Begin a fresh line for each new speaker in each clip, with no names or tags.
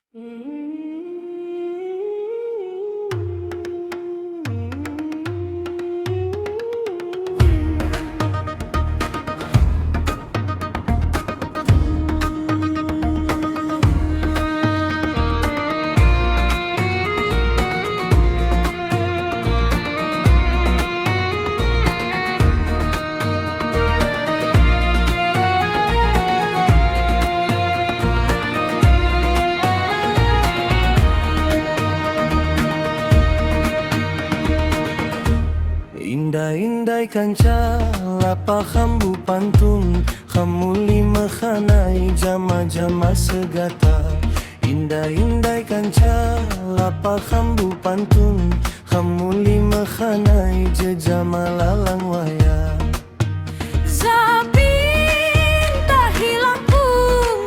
Indai-indai kanca lapa kambu pantun kamu lima khanai jama-jama segata. Indai-indai kanca lapa kambu pantun kamu lima khanai jejama lalang waya.
ZAPIN tahi Lampung,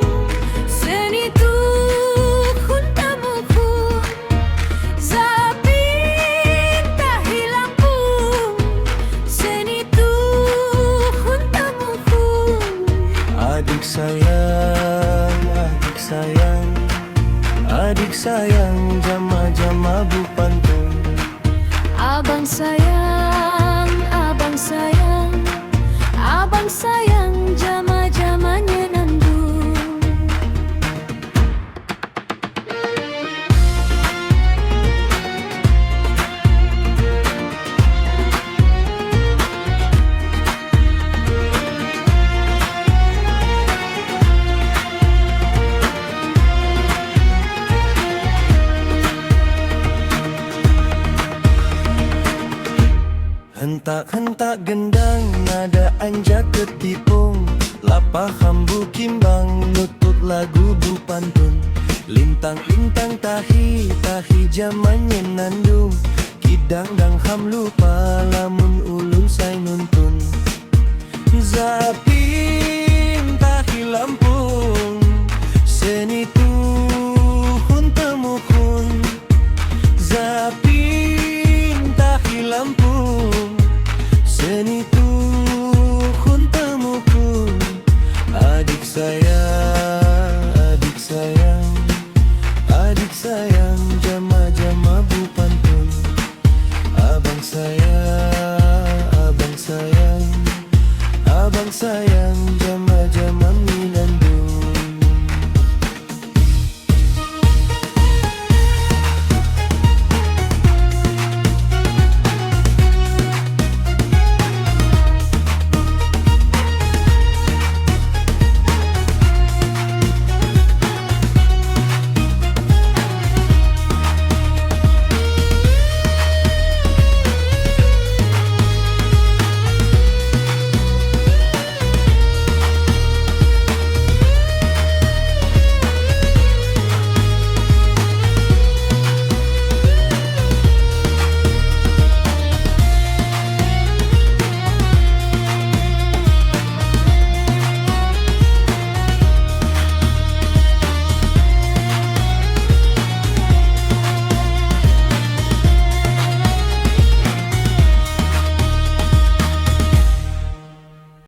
seni tukun tamukun. ZAPIN tahi Lampung, seni tukun tamukun.
Adik sayang, adik sayang, adik sayang jama-jama bu pantun.
Abang sayang, abang sayang, abang sayang jama-jamanya nandung.
Hentak-hentak gendang nada anja ketipung lapa hambu kimbang nutut lagu bu pantun. Lintang-lintang tahi jamannya nandung kidang dang ham lupa lamun ulun say nuntun. ZAPIN tahi Lampung, seni tuhun temukun. ZAPIN tahi Lampung, seni tukun temukun. Adik sayang, adik sayang, adik sayang jama-jama bu pantun. Abang sayang, abang sayang, abang sayang